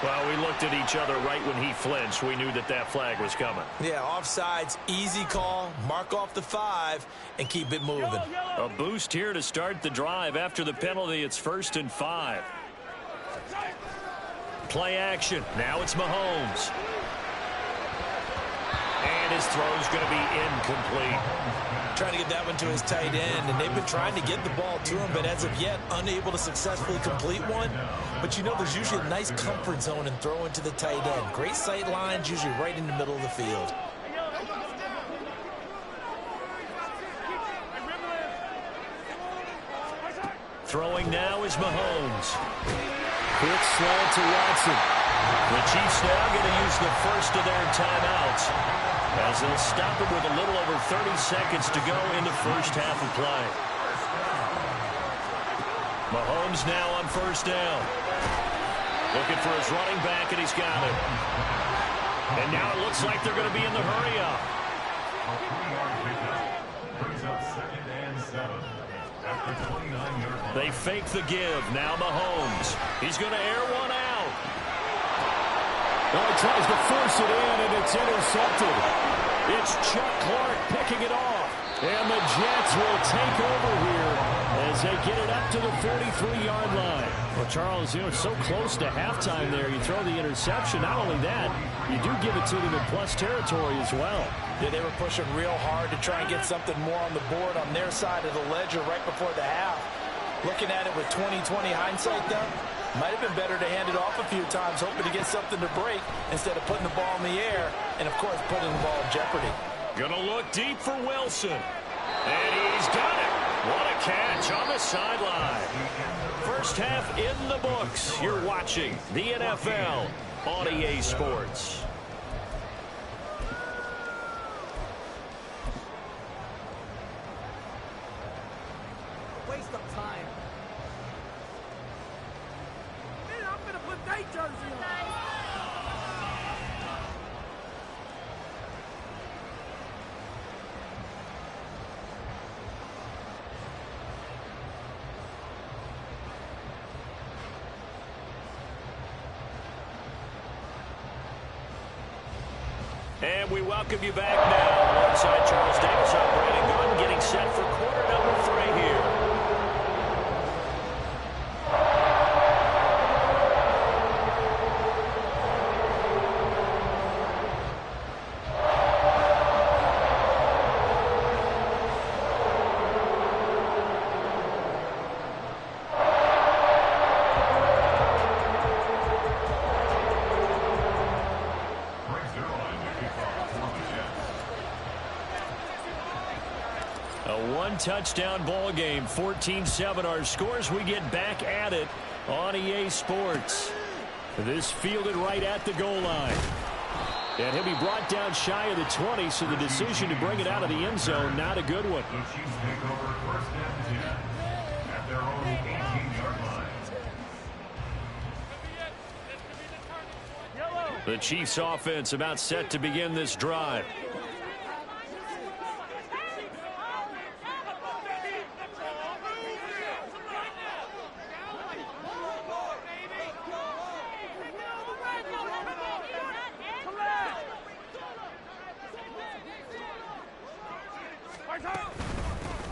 Well, we looked at each other right when he flinched. We knew that that flag was coming. Yeah, offsides, easy call, mark off the 5, and keep it moving. A boost here to start the drive. After the penalty, it's 1st and 5. Play action. Now it's Mahomes. And his throw's going to be incomplete. Trying to get that one to his tight end, and they've been trying to get the ball to him, but as of yet, unable to successfully complete one. But you know, there's usually a nice comfort zone in throwing to the tight end. Great sight lines, usually right in the middle of the field. Throwing now is Mahomes. Quick slant to Watson. The Chiefs now going to use the first of their timeouts, as they'll stop it with a little over 30 seconds to go in the first half of play. Mahomes now on 1st down. Looking for his running back, and he's got it. And now it looks like they're going to be in the hurry-up. A 3-yard pickup brings up 2nd and 7 after 29-yard line. They fake the give. Now Mahomes. He's going to air one out. Well, he tries to force it in, and it's intercepted. It's Chuck Clark picking it off. And the Jets will take over here as they get it up to the 43-yard line. Well, Charles, you know, it's so close to halftime there. You throw the interception. Not only that, you do give it to them in plus territory as well. Yeah, they were pushing real hard to try and get something more on the board on their side of the ledger right before the half. Looking at it with 20/20 hindsight, though, might have been better to hand it off a few times, hoping to get something to break instead of putting the ball in the air and, of course, putting the ball in jeopardy. Gonna look deep for Wilson. And he's got it. What a catch on the sideline. First half in the books. You're watching the NFL on EA Sports. Waste of time. Man, I'm going to put that jersey on. And we welcome you back now. Alongside Charles Davis, I'm Brandon Gunn, getting set for quarter number 3 here. Touchdown ball game, 14-7 our scores. We get back at it on EA Sports. This fielded right at the goal line, and he'll be brought down shy of the 20, so the decision to bring it out of the end zone, not a good one. The Chiefs take over 1st and 10 at their own 18-yard line. The Chiefs offense about set to begin this drive.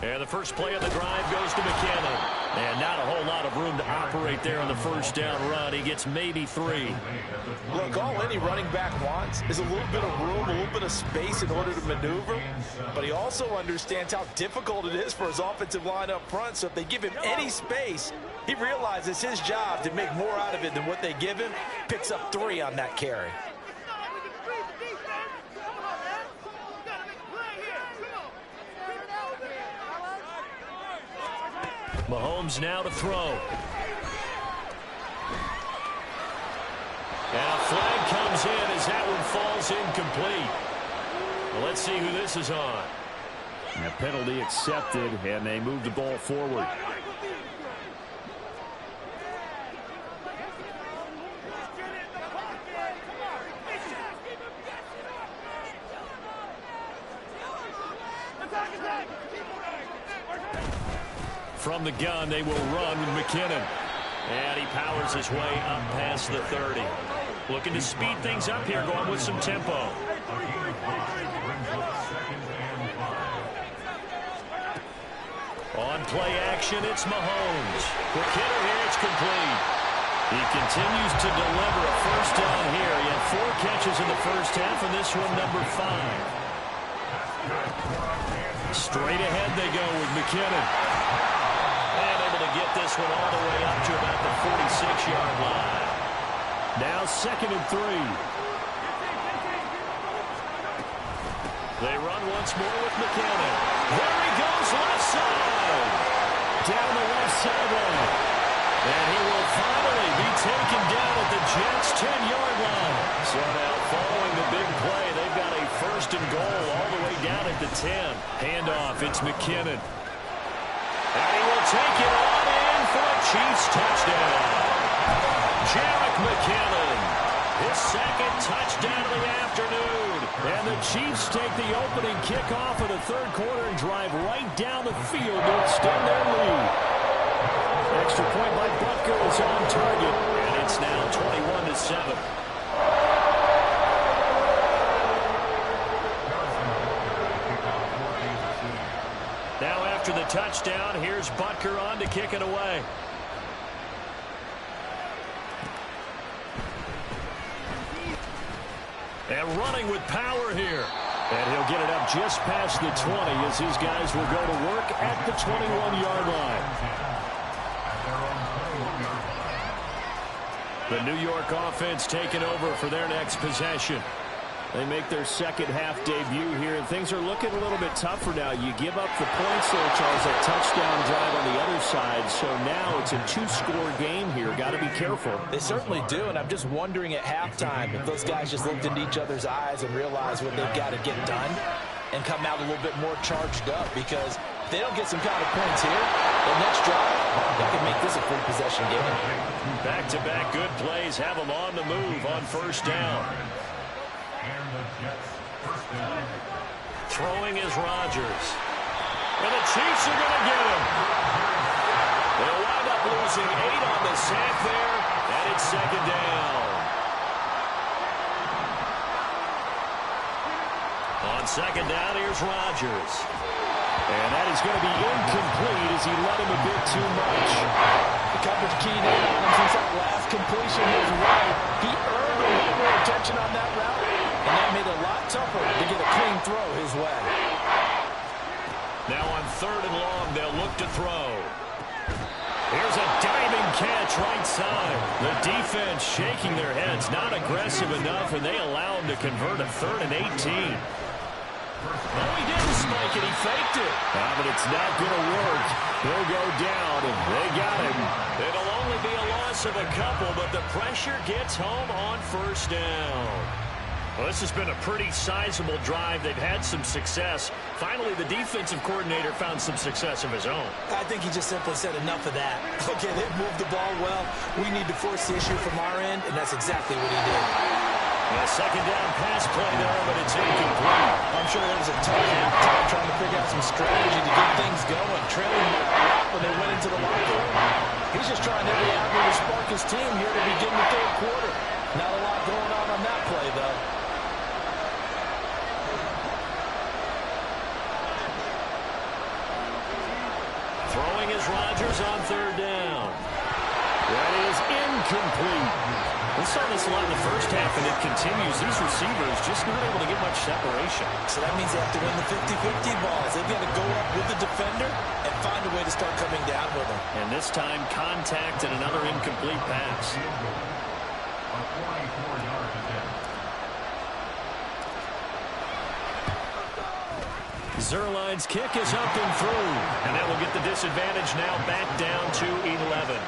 And the first play of the drive goes to McKinnon. And not a whole lot of room to operate there on the first down run. He gets maybe 3. Look, all any running back wants is a little bit of room, a little bit of space in order to maneuver. But he also understands how difficult it is for his offensive line up front. So if they give him any space, he realizes his job to make more out of it than what they give him. Picks up 3 on that carry. Mahomes now to throw. And a flag comes in as that one falls incomplete. Well, let's see who this is on. And a penalty accepted, and they move the ball forward. From the gun, they will run with McKinnon. And he powers his way up past the 30. Looking to speed things up here, going with some tempo. On play action, it's Mahomes. Quick hitter here, it's complete. He continues to deliver a first down here. He had 4 catches in the first half, and this one number 5. Straight ahead they go with McKinnon. And able to get this one all the way up to about the 46-yard line. Now 2nd and 3. They run once more with McKinnon. There he goes, left side. Down the left sideline. And he will finally be taken down at the Jets' 10-yard line. So now following the big play, they've got a 1st and goal all the way down at the 10. Handoff, it's McKinnon. And he will take it on in for a Chiefs touchdown. Jarek McKinnon, his 2nd touchdown of the afternoon. And the Chiefs take the opening kickoff of the 3rd quarter and drive right down the field to extend their lead. Extra point by Butker is on target, and it's now 21-7. Now after the touchdown, here's Butker on to kick it away. And running with power here. And he'll get it up just past the 20 as these guys will go to work at the 21-yard line. The New York offense taking over for their next possession. They make their 2nd half debut here, and things are looking a little bit tougher now. You give up the points there, Charles, that touchdown drive on the other side, so now it's a 2-score game here. Got to be careful. They certainly do, and I'm just wondering at halftime if those guys just looked into each other's eyes and realized what they've got to get done and come out a little bit more charged up, because if they don't get some kind of points here, the next drive, they can make this a free possession game. Back-to-back good plays have them on the move on 1st down. Throwing is Rodgers. And the Chiefs are going to get him. They'll wind up losing 8 on the sack there, and it's 2nd down. On 2nd down, here's Rodgers. And that is going to be incomplete as he let him a bit too much. The coverage keyed in on him since that last completion his way. He earned a little more attention on that route, and that made it a lot tougher to get a clean throw his way. Now on 3rd and long, they'll look to throw. Here's a diving catch right side. The defense shaking their heads, not aggressive enough, and they allow him to convert a 3rd and 18. No, he didn't spike it. He faked it. But it's not going to work. He'll go down, and they got him. It'll only be a loss of a couple, but the pressure gets home on 1st down. Well, this has been a pretty sizable drive. They've had some success. Finally, the defensive coordinator found some success of his own. I think he just simply said enough of that. Okay, they've moved the ball well. We need to force the issue from our end, and that's exactly what he did. A 2nd down pass play there, but it's incomplete. I'm sure there was a ton of halftime trying to figure out some strategy to get things going, trailing by a lot when they went into the locker room. He's just trying every avenue to spark his team here to begin the 3rd quarter. Not a lot going on that play, though. Throwing is Rodgers on 3rd down. That is incomplete. We saw this a lot in the first half, and it continues. These receivers just not able to get much separation. So that means they have to win the 50-50 balls. They've got to go up with the defender and find a way to start coming down with them. And this time, contact and another incomplete pass. Zerline's kick is up and through, and that will get the disadvantage now back down to 11.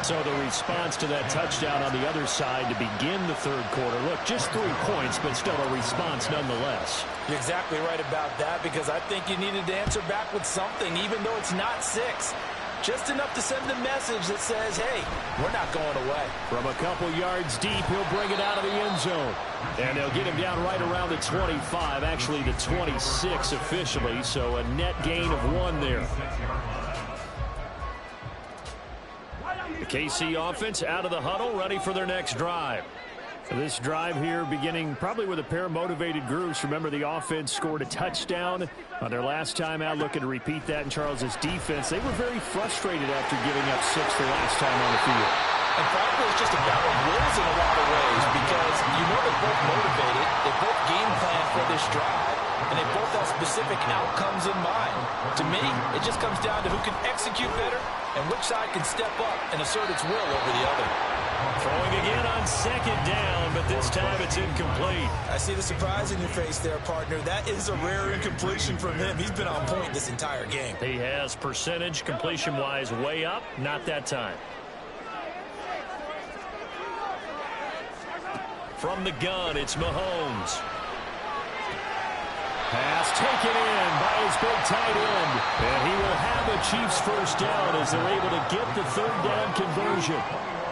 So the response to that touchdown on the other side to begin the 3rd quarter. Look, just 3 points, but still a response nonetheless. You're exactly right about that, because I think you needed to answer back with something, even though it's not 6. Just enough to send a message that says, hey, we're not going away. From a couple yards deep, he'll bring it out of the end zone. And they'll get him down right around the 25, actually the 26 officially, so a net gain of 1 there. The KC offense out of the huddle, ready for their next drive. This drive here beginning probably with a pair of motivated groups. Remember, the offense scored a touchdown on their last time out, looking to repeat that in Charles's defense. They were very frustrated after giving up 6 the last time on the field. And frankly, it's just a battle of wills in a lot of ways because you know they're both motivated, they both game plan for this drive, and they both have specific outcomes in mind. To me, it just comes down to who can execute better and which side can step up and assert its will over the other. Throwing again on 2nd down, but this time it's incomplete. I see the surprise in your face there, partner. That is a rare incompletion from him. He's been on point this entire game. He has percentage completion-wise way up, not that time. From the gun, it's Mahomes. Pass taken in by his big tight end. And he will have a Chiefs first down as they're able to get the 3rd down conversion.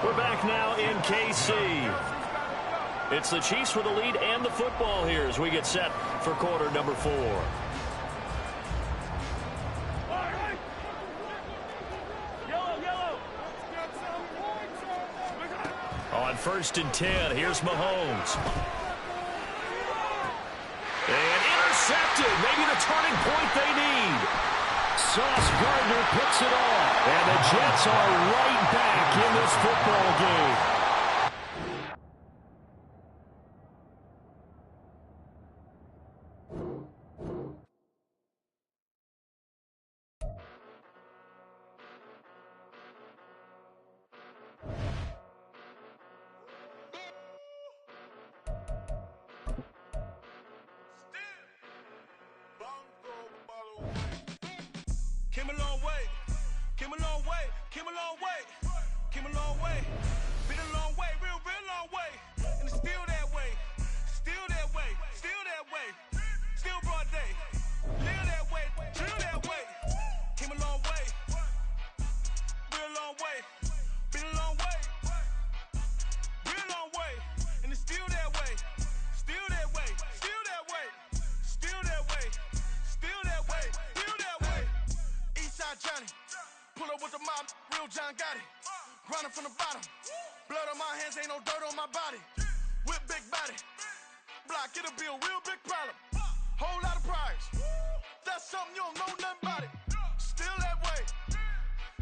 We're back now in KC. It's the Chiefs with the lead and the football here as we get set for quarter number 4. On 1st and 10, here's Mahomes. And intercepted. Maybe the turning point they need. Sauce Gardner picks it off. And the Jets are right back in this football game. Came a long way, came a long way, came a long way, came a long way, been a long way, real long way, and it's still that way, still that way, still that way, still broad day, live that way, drill that way, came a long way, real long way, been a long way, real long way, and it's still that way, still that way, still that way, still that way, still that way, still that way. Eastside Johnny, pull up with the mob, real John Gotti. Grinding from the bottom, blood on my hands, ain't no dirt on my body. With big body, block, it'll be a real big problem. Whole lot of prize, that's something you don't know nothing about it. Still that way,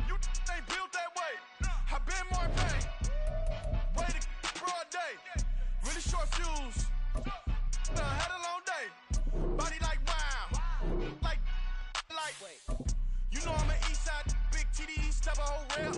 you ain't built that way. I been more pain, way to broad day. Really short fuse, had a long day. Body like wow, like. You know I'm an Eastside, big TDE, step a whole rail.